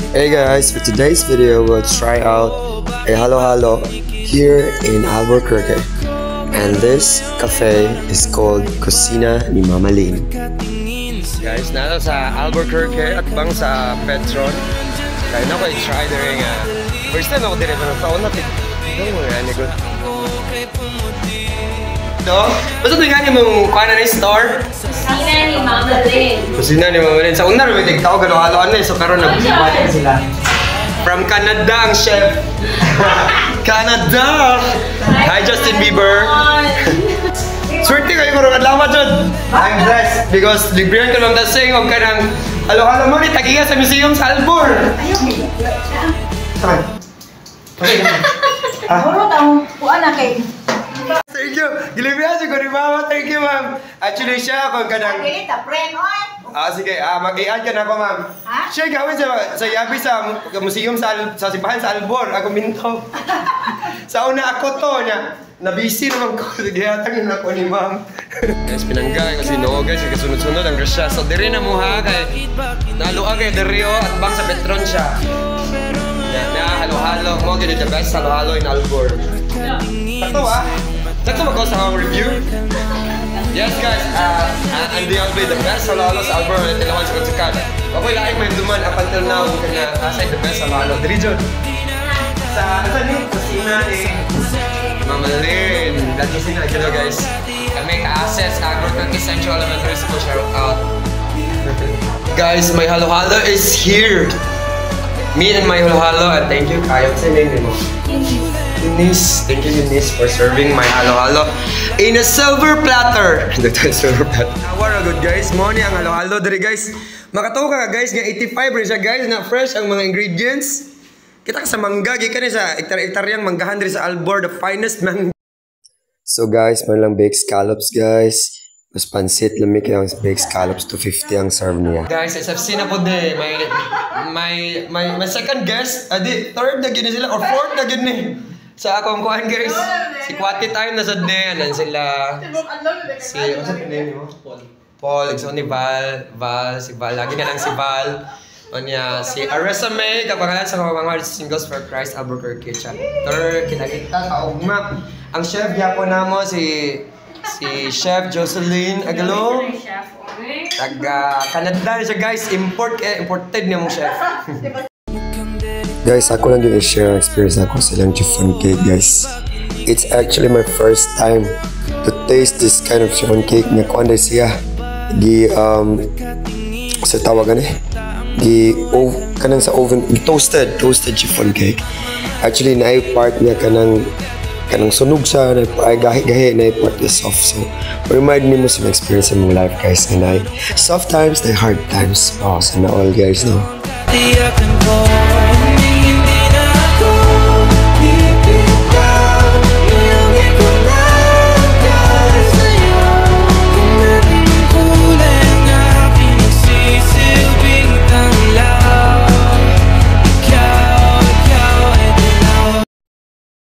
Hey guys, for today's video we'll try out a halo-halo here in Albuquerque, and this cafe is called Kusina ni Mama Lynn. Guys, nasa sa Albuquerque at bang sa Petron. Kaya na ko i-try rin nga. First time ako din ito ng taon natin. Ito mo yan, good. No? Basta ito nga mong kuha na ni store? Kusina ni Mama Lynn. Kusina ni Mama Lynn. Sa una rin may tigtao gano'n-haloan na so karoon nag-balik sila. From Canada ang chef. Canada! Hi Justin Bieber! Swerte kayo ko rin adlamat dyan. I'm blessed because librihan ko lang tasing o kanang halo-halo mo ni tagiga sa museum sa Albor. Saan? Okay. Puro taong kuha na kay. Thank you! Gilibrihan siya ko ni Mama. Thank you, ma'am. Actually, siya ako kanang... sige. Mag-i-add ka na ako, ma'am. Ha? Siya gawin sa yabi sa museum sa simbahan sa Albor. Ako minto. Sa una ako to niya. Nabisi naman ko. Sige, hatangin ako ni ma'am. Guys, pinangga. Kasi no, guys. Kasunod-sunod ang grasya. So, diri na mo ha. Kay naluag kay Dario at bang sa Petron siya. Na halo-halo. Mo, gano'n the best halo-halo in Albor. Sakto ba? Sakto ba ko sa akong review? Yes guys, and they all play the best halo-halo sa Albor at ilawan sa Konsikat. Okay, laking may duman up until now kaya asay the best halo-halo. Diri dyan. Sa kusina ni Mama Lynn. That kusina, hello guys. Kami ka-access Albuquerque Central Elementary School, shout out. Guys, my halo-halo is here. Me and my halo-halo, and thank you, Kaya. What's your name mo? Eunice. Thank you, Eunice, for serving my halo-halo in a silver platter. Silver platter. What a good guys. Morning ang halo-halo dari guys. Makatawa ka guys, nga 85 rin siya guys, na fresh ang mga ingredients. Kita ka sa mangga, gikan sa hektar-hektaryang manggahan diri sa Albor, the finest mangga. So guys, man lang baked scallops guys. Mas pansit lamig ang baked scallops, 250 ang serve niya. Guys, SFC na po din. My second guest, third na gini sila or fourth na gini. Sa akong kuhan guys. Si Quati time na sa din. Anan sila. Si, ano sa pinay mo? Paul. So ni Val. Si Val. Lagi na lang si Val. O niya, si Aressa May. Kapangalan sa mga Singles for Christ Albuquerque chapter. Kinakita kaugma. Ang chef yapon na mo si Chef Jocelyn Agalo. Taga Canada siya guys. Imported niya mong chef. Guys, ako lang yung i-share ang experience ako sa ilang chiffon cake guys. It's actually my first time to taste this kind of chiffon cake na kuanday siya. Sa tawagan kanang sa oven, toasted chiffon cake. Actually, na-part niya kanang sunog siya, gahi-gahi, na-part niya soft. So, remind me mo sa experience in my life guys. And soft times, na hard times. Oh, sana all guys, no?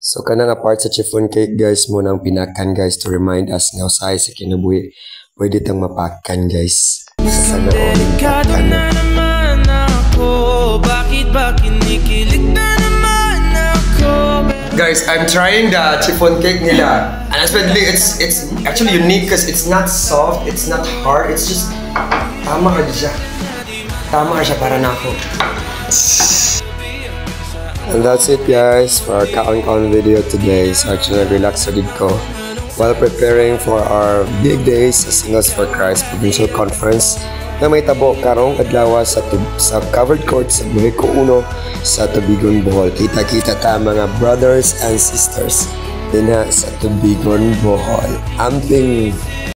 So kanang apart sa chiffon cake guys mo nang pinakan guys to remind us nga usahay sa kinabuhi pwede tang mapakan guys. Sana all pakan na. Guys, I'm trying the chiffon cake nila and especially it's actually unique because it's not soft, it's not hard, it's just tama siya para na ako. And that's it guys for our kaon-kaon video today. So actually relax sa ko while preparing for our big days sa Singles for Christ Provincial Conference na may tabo karong adlaw sa covered court sa Buhiko 1 sa Tubigon, Bohol. Kita-kita ta mga brothers and sisters din sa Tubigon, Bohol. Amping